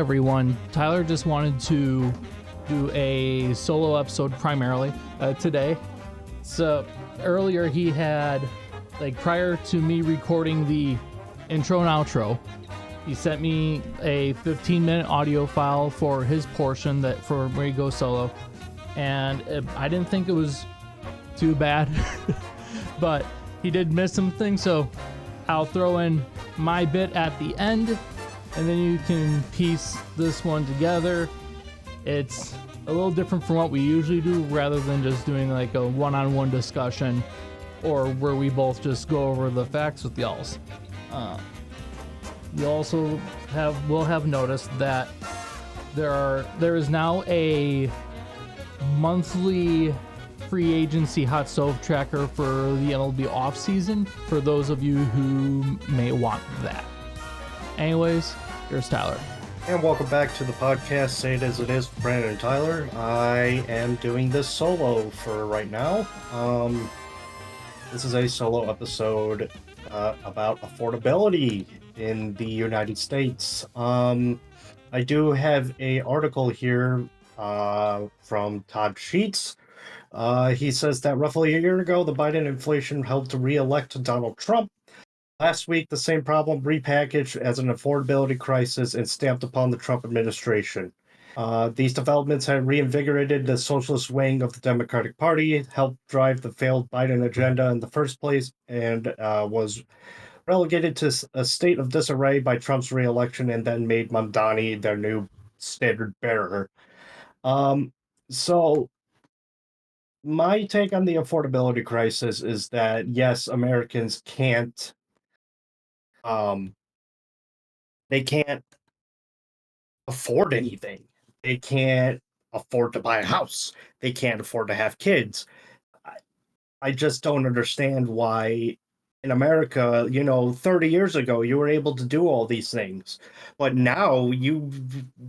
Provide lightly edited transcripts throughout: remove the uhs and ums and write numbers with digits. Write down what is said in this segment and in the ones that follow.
everyone. Tyler just wanted to do a solo episode primarily today. So earlier he had, prior to me recording the intro and outro, he sent me a 15-minute audio file for his portion for where he goes solo. And I didn't think it was too bad, but he did miss some things, so I'll throw in my bit at the end, and then you can piece this one together. It's a little different from what we usually do, rather than just doing like a one-on-one discussion or where we both just go over the facts with y'alls. You also will have noticed that there is now a monthly free agency hot stove tracker for the MLB off season for those of you who may want that. Anyways, here's Tyler. And welcome back to the podcast, Say It As It Is, with Brandon and Tyler. I am doing this solo for right now. This is a solo episode about affordability in the United States. I do have an article here from Todd Sheets. He says that roughly a year ago, the Biden inflation helped to re-elect Donald Trump. Last week, the same problem repackaged as an affordability crisis and stamped upon the Trump administration. These developments have reinvigorated the socialist wing of the Democratic Party, helped drive the failed Biden agenda in the first place, and was relegated to a state of disarray by Trump's re-election, and then made Mamdani their new standard bearer. So my take on the affordability crisis is that, yes, Americans can't they can't afford anything. They can't afford to buy a house. They can't afford to have kids. I just don't understand why in America, 30 years ago, you were able to do all these things. But now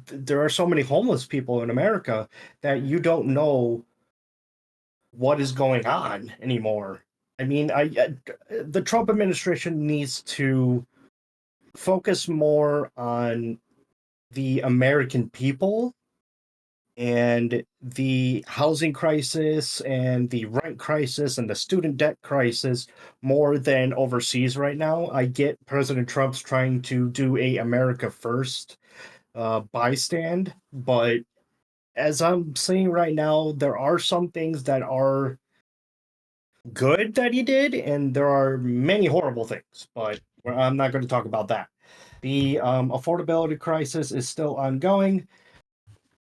there are so many homeless people in America that you don't know what is going on anymore. I mean, the Trump administration needs to focus more on the American people and the housing crisis and the rent crisis and the student debt crisis more than overseas right now. I get President Trump's trying to do a America first bystand, but as I'm saying right now, there are some things that are good that he did, and there are many horrible things, but I'm not going to talk about that. The affordability crisis is still ongoing,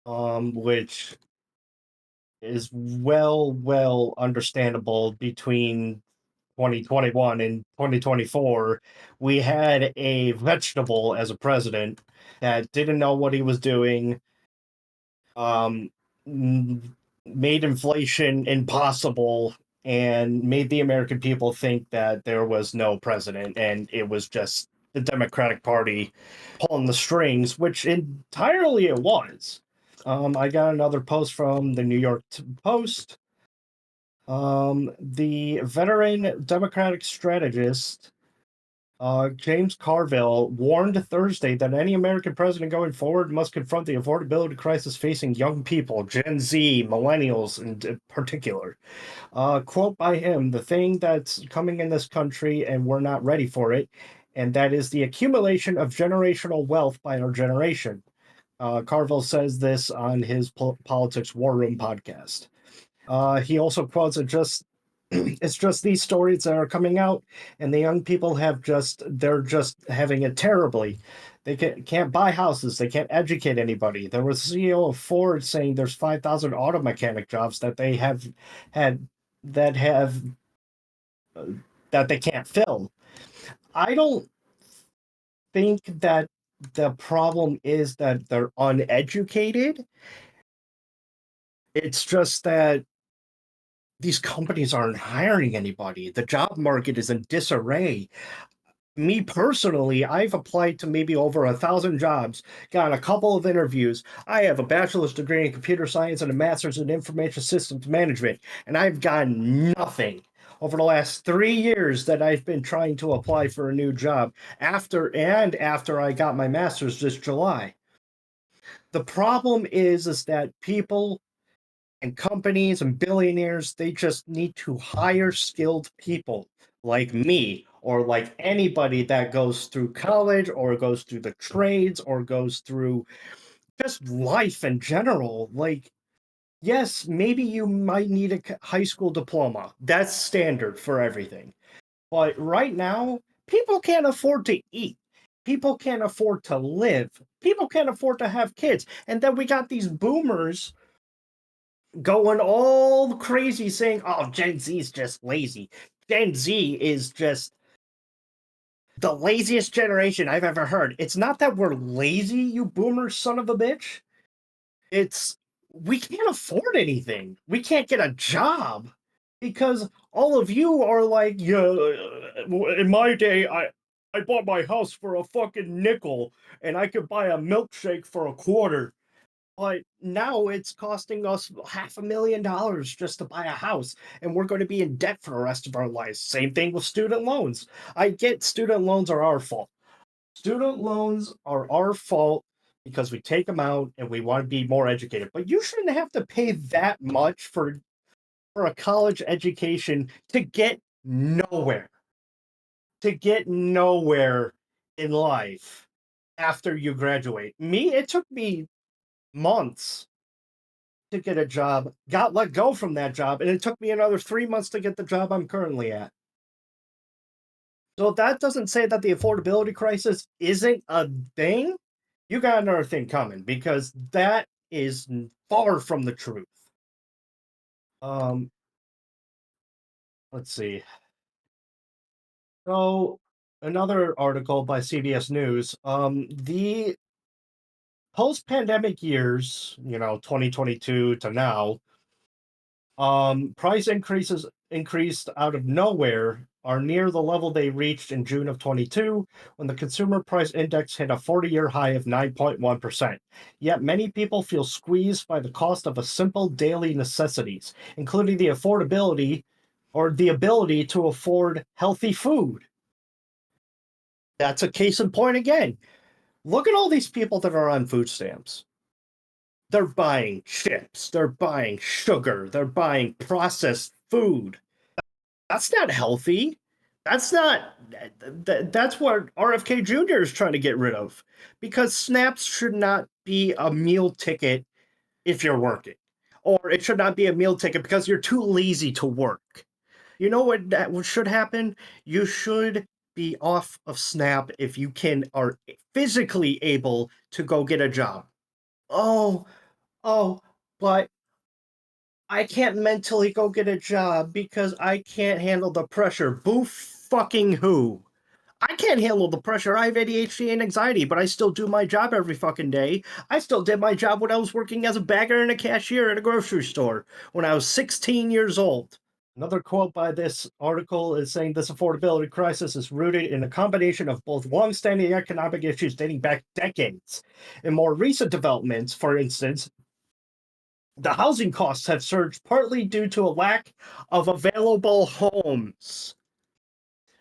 which is well understandable. Between 2021 and 2024, we had a vegetable as a president that didn't know what he was doing, made inflation impossible, and made the American people think that there was no president, and it was just the Democratic Party pulling the strings, which entirely it was. I got another post from the New York Post. The veteran Democratic strategist James Carville warned Thursday that any American president going forward must confront the affordability crisis facing young people, Gen Z, millennials in particular. Quote by him, "The thing that's coming in this country and we're not ready for it, and that is the accumulation of generational wealth by our generation." Carville says this on his Politics War Room podcast. He also quotes it's just these stories that are coming out, and the young people they're just having it terribly. They can't buy houses. They can't educate anybody. There was a CEO of Ford saying there's 5,000 auto mechanic jobs that they have had that they can't fill. I don't think that the problem is that they're uneducated. It's just that these companies aren't hiring anybody. The job market is in disarray. Me personally, I've applied to maybe over 1,000 jobs, got a couple of interviews. I have a bachelor's degree in computer science and a master's in information systems management, and I've gotten nothing over the last 3 years that I've been trying to apply for a new job after I got my master's this July. The problem is that people and companies and billionaires, they just need to hire skilled people like me or like anybody that goes through college or goes through the trades or goes through just life in general. Like, yes, maybe you might need a high school diploma. That's standard for everything. But right now, people can't afford to eat. People can't afford to live. People can't afford to have kids. And then we got these boomers going all crazy saying, oh, Gen Z is just lazy. Gen Z is just the laziest generation I've ever heard. It's not that we're lazy, you boomer son of a bitch. It's we can't afford anything. We can't get a job because all of you are like, yeah, in my day, I bought my house for a fucking nickel and I could buy a milkshake for a quarter. But now it's costing us $500,000 just to buy a house, and we're going to be in debt for the rest of our lives. Same thing with student loans. I get student loans are our fault. Student loans are our fault because we take them out and we want to be more educated. But you shouldn't have to pay that much for a college education to get nowhere. To get nowhere in life after you graduate. Me, it took me months to get a job, got let go from that job, and it took me another 3 months to get the job I'm currently at. So if that doesn't say that the affordability crisis isn't a thing, you got another thing coming because that is far from the truth. Um, let's see. So another article by CBS News. The post-pandemic years, 2022 to now, price increases increased out of nowhere are near the level they reached in June of 22 when the consumer price index hit a 40-year high of 9.1%. Yet many people feel squeezed by the cost of a simple daily necessities, including the affordability or the ability to afford healthy food. That's a case in point again. Look at all these people that are on food stamps. They're buying chips, they're buying sugar, they're buying processed food. That's not healthy. That's not that's what RFK Jr. is trying to get rid of because snaps should not be a meal ticket if you're working. Or it should not be a meal ticket because you're too lazy to work. You know what should happen? You should be off of SNAP if you can are physically able to go get a job. Oh, oh, but I can't mentally go get a job because I can't handle the pressure. Boo fucking who? I can't handle the pressure. I have ADHD and anxiety, but I still do my job every fucking day. I still did my job when I was working as a bagger and a cashier at a grocery store when I was 16 years old. Another quote by this article is saying this affordability crisis is rooted in a combination of both longstanding economic issues dating back decades and more recent developments. For instance, the housing costs have surged partly due to a lack of available homes,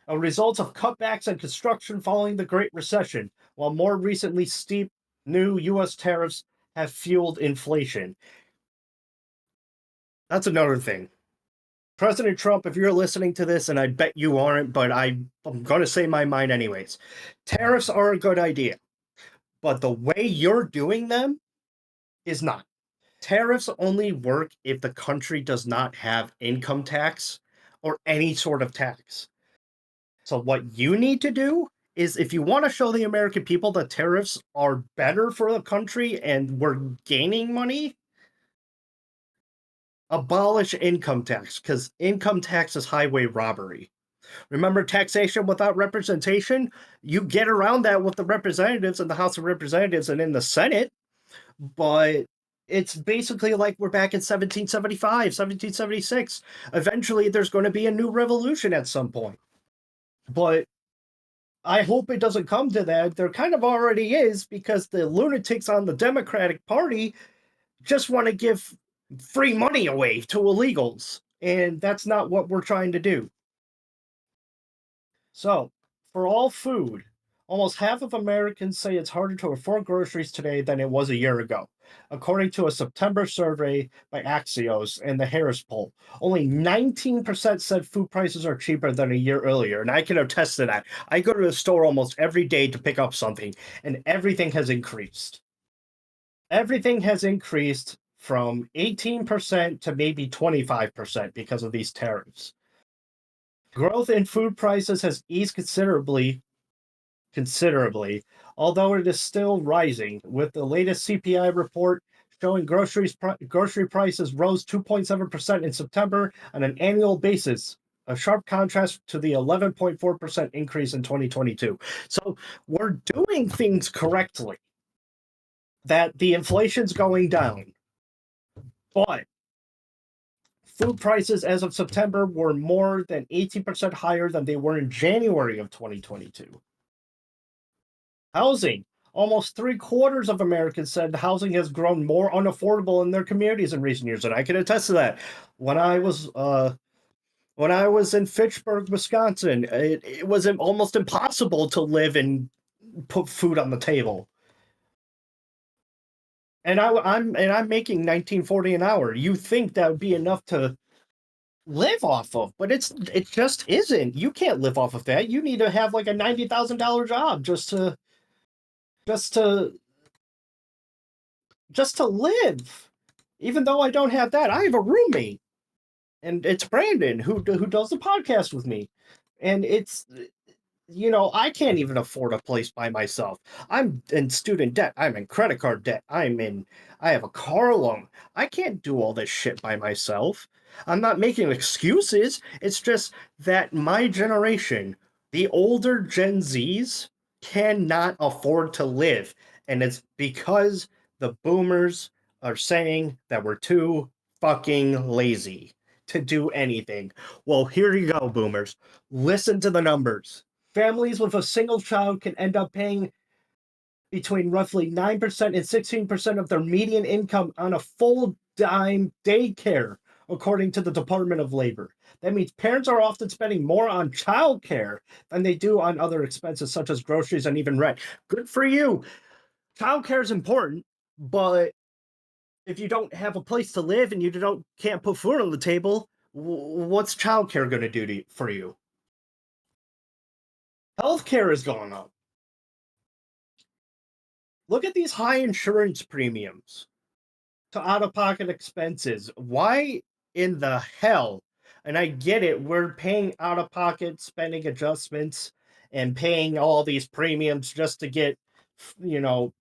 a result of cutbacks in construction following the Great Recession, while more recently steep new U.S. tariffs have fueled inflation. That's another thing. President Trump, if you're listening to this, and I bet you aren't, but I'm going to say my mind anyways. Tariffs are a good idea, but the way you're doing them is not. Tariffs only work if the country does not have income tax or any sort of tax. So, what you need to do is if you want to show the American people that tariffs are better for the country and we're gaining money, abolish income tax because income tax is highway robbery. Remember taxation without representation? You get around that with the representatives in the House of Representatives and in the Senate, but it's basically like we're back in 1775, 1776. Eventually, there's going to be a new revolution at some point. But I hope it doesn't come to that. There kind of already is because the lunatics on the Democratic Party just want to give free money away to illegals. And that's not what we're trying to do. So, for all food, Almost half of Americans say it's harder to afford groceries today than it was a year ago, according to a September survey by Axios and the Harris poll. Only 19% said food prices are cheaper than a year earlier, and I can attest to that. I go to the store almost every day to pick up something, and everything has increased. Everything has increased from 18% to maybe 25% because of these tariffs. Growth in food prices has eased considerably, although it is still rising, with the latest CPI report showing grocery prices rose 2.7% in September on an annual basis, a sharp contrast to the 11.4% increase in 2022. So we're doing things correctly. That the inflation's going down, but food prices as of September were more than 18% higher than they were in January of 2022. Housing. Almost 3/4 of Americans said housing has grown more unaffordable in their communities in recent years, and I can attest to that. When I was in Fitchburg, Wisconsin, it was almost impossible to live and put food on the table. And I'm making $19.40 an hour. You think that would be enough to live off of, but it just isn't. You can't live off of that. You need to have like a $90,000 job just to just to live. Even though I don't have that, I have a roommate, and it's Brandon who does the podcast with me, and it's I can't even afford a place by myself. I'm in student debt. I'm in credit card debt. I have a car loan. I can't do all this shit by myself. I'm not making excuses. It's just that my generation, the older Gen Zs, cannot afford to live. And it's because the boomers are saying that we're too fucking lazy to do anything. Well, here you go, boomers. Listen to the numbers. Families with a single child can end up paying between roughly 9% and 16% of their median income on a full-time daycare, according to the Department of Labor. That means parents are often spending more on childcare than they do on other expenses such as groceries and even rent. Good for you. Childcare is important, but if you don't have a place to live and you can't put food on the table, what's childcare going to do for you? Healthcare is going up. Look at these high insurance premiums to out-of-pocket expenses. Why in the hell? And I get it, we're paying out-of-pocket spending adjustments and paying all these premiums just to get, you know,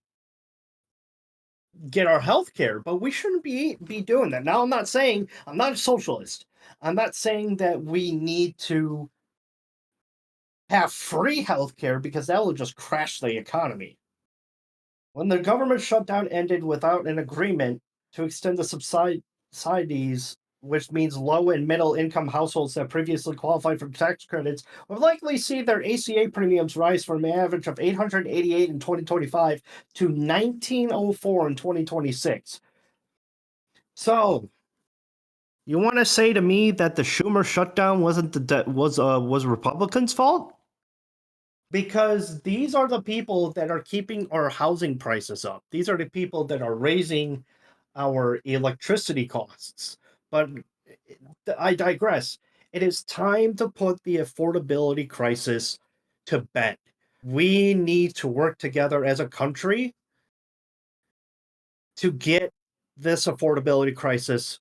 get our health care, but we shouldn't be doing that. Now, I'm not saying I'm not a socialist. I'm not saying that we need to have free health care because that will just crash the economy. When the government shutdown ended without an agreement to extend the subsidies, which means low and middle income households that previously qualified for tax credits will likely see their ACA premiums rise from an average of $888 in 2025 to $1904 in 2026. So, you want to say to me that the Schumer shutdown was Republicans' fault? Because these are the people that are keeping our housing prices up. These are the people that are raising our electricity costs. But I digress. It is time to put the affordability crisis to bed. We need to work together as a country to get this affordability crisis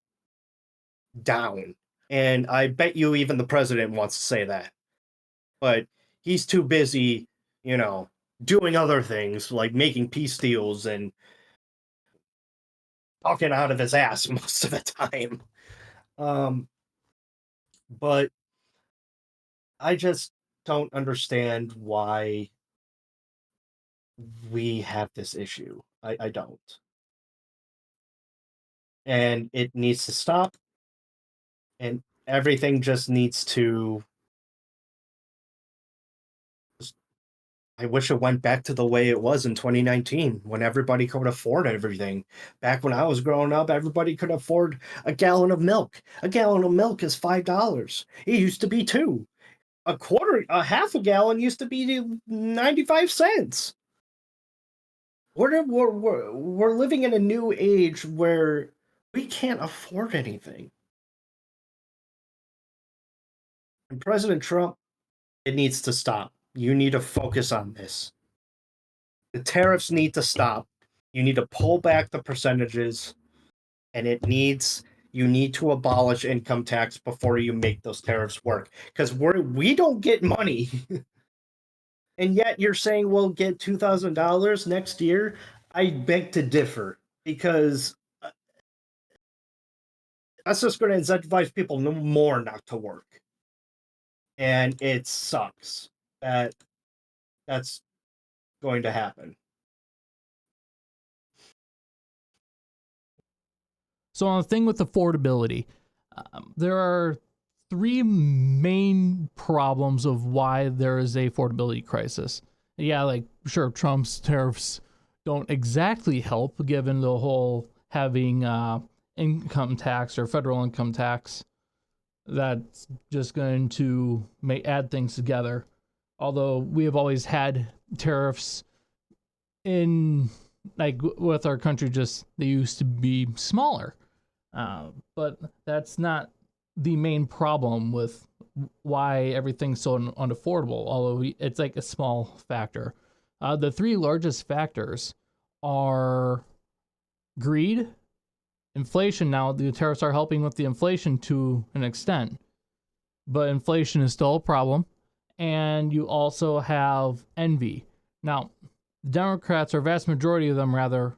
down. And I bet you even the president wants to say that. But he's too busy, doing other things like making peace deals and talking out of his ass most of the time. But I just don't understand why we have this issue. I don't. And it needs to stop, and everything just needs to. I wish it went back to the way it was in 2019 when everybody could afford everything. Back when I was growing up, everybody could afford a gallon of milk. A gallon of milk is $5. It used to be $2. a half a gallon used to be 95 cents. We're living in a new age where we can't afford anything. And President Trump, it needs to stop. You need to focus on this. The tariffs need to stop. You need to pull back the percentages, and you need to abolish income tax before you make those tariffs work. Because we don't get money. And yet you're saying we'll get $2,000 next year? I beg to differ, because that's just going to incentivize people no more not to work. And it sucks that that's going to happen. So on the thing with affordability, there are three main problems of why there is a affordability crisis. Yeah, like, sure, Trump's tariffs don't exactly help, given the whole having income tax or federal income tax. That's just going to add things together. Although we have always had tariffs in, like, with our country, just they used to be smaller. But that's not the main problem with why everything's so unaffordable, although it's like a small factor. The three largest factors are greed, inflation. Now, the tariffs are helping with the inflation to an extent, but inflation is still a problem. And you also have envy. Now, Democrats, or vast majority of them rather,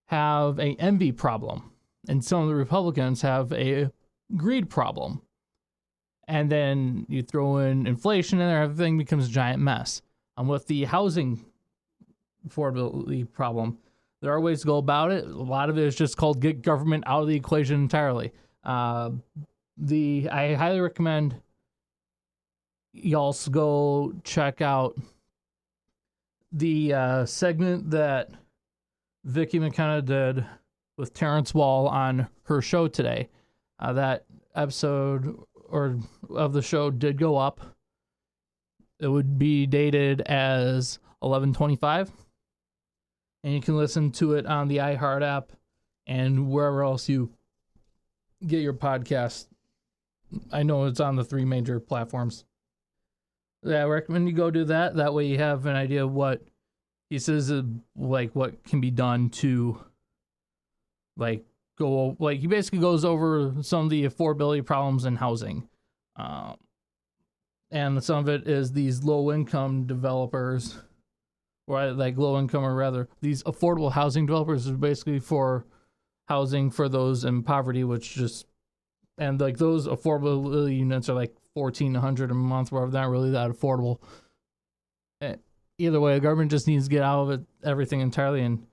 have a envy problem, and some of the Republicans have a greed problem. And then you throw in inflation in there, everything becomes a giant mess. And with the housing affordability problem, there are ways to go about it. A lot of it is just called get government out of the equation entirely. I highly recommend you also go check out the segment that Vicky McKenna did with Terrance Wall on her show today. That episode of the show did go up. It would be dated as 11/25, and you can listen to it on the iHeart app and wherever else you get your podcast. I know it's on the three major platforms. Yeah, I recommend you go do that. That way you have an idea of what he says, like what can be done to, like, go, like, he basically goes over some of the affordability problems in housing. And some of it is these low-income developers, or like low-income, or rather, these affordable housing developers is basically for housing for those in poverty, which just, and like those affordability units are like $1,400 a month, where they're not really that affordable. Either way, the government just needs to get out of it, everything entirely, and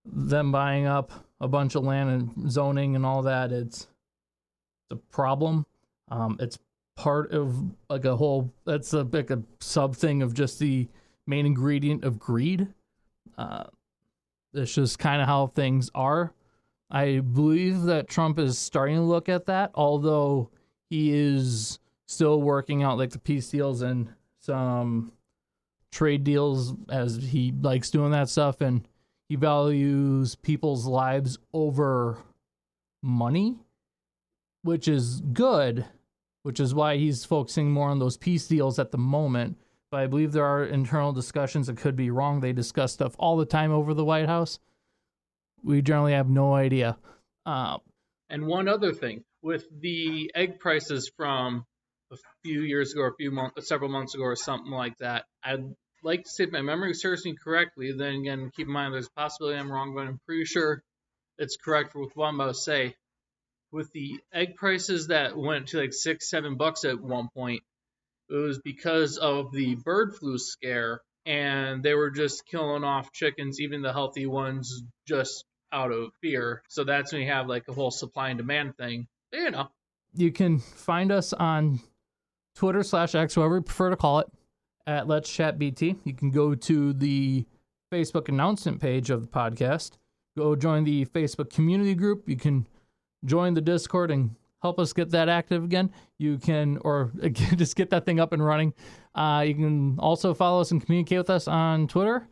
them buying up a bunch of land and zoning and all that, it's a problem. It's part of like a whole, that's like a sub thing of just the main ingredient of greed. It's just kind of how things are. I believe that Trump is starting to look at that, although he is still working out like the peace deals and some trade deals, as he likes doing that stuff, and he values people's lives over money, which is good, which is why he's focusing more on those peace deals at the moment. But I believe there are internal discussions that could be wrong. They discuss stuff all the time over the White House. We generally have no idea. And one other thing, with the egg prices from a few years ago, several months ago, or something like that, I'd like to say if my memory serves me correctly. Then again, keep in mind there's a possibility I'm wrong, but I'm pretty sure it's correct with what I'm about to say. With the egg prices that went to like $6-7 at one point, it was because of the bird flu scare, and they were just killing off chickens, even the healthy ones, just out of fear. So that's when you have like a whole supply and demand thing. You know. You can find us on Twitter/X, whoever you prefer to call it, at Let's Chat BT. You can go to the Facebook announcement page of the podcast. Go join the Facebook community group. You can join the Discord and help us get that active again, you can, or just get that thing up and running. You can also follow us and communicate with us on Twitter.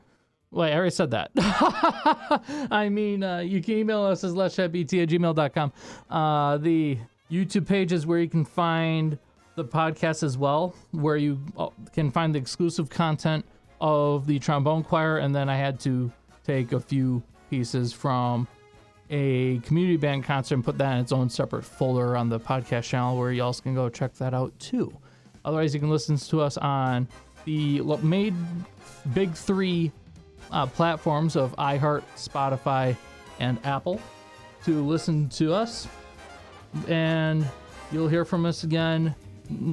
Wait, I already said that. I mean, you can email us as letchatbt@gmail.com. The YouTube page is where you can find the podcast as well, where you can find the exclusive content of the trombone choir. And then I had to take a few pieces from a community band concert and put that in its own separate folder on the podcast channel, where you also can go check that out too. Otherwise, you can listen to us on the big three platforms of iHeart, Spotify, and Apple to listen to us. And you'll hear from us again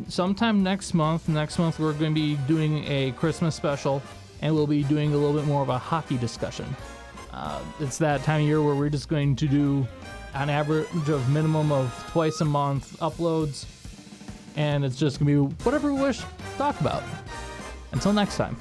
sometime next month. Next month, we're going to be doing a Christmas special, and we'll be doing a little bit more of a hockey discussion. It's that time of year where we're just going to do an average of minimum of twice a month uploads, and it's just going to be whatever we wish to talk about. Until next time.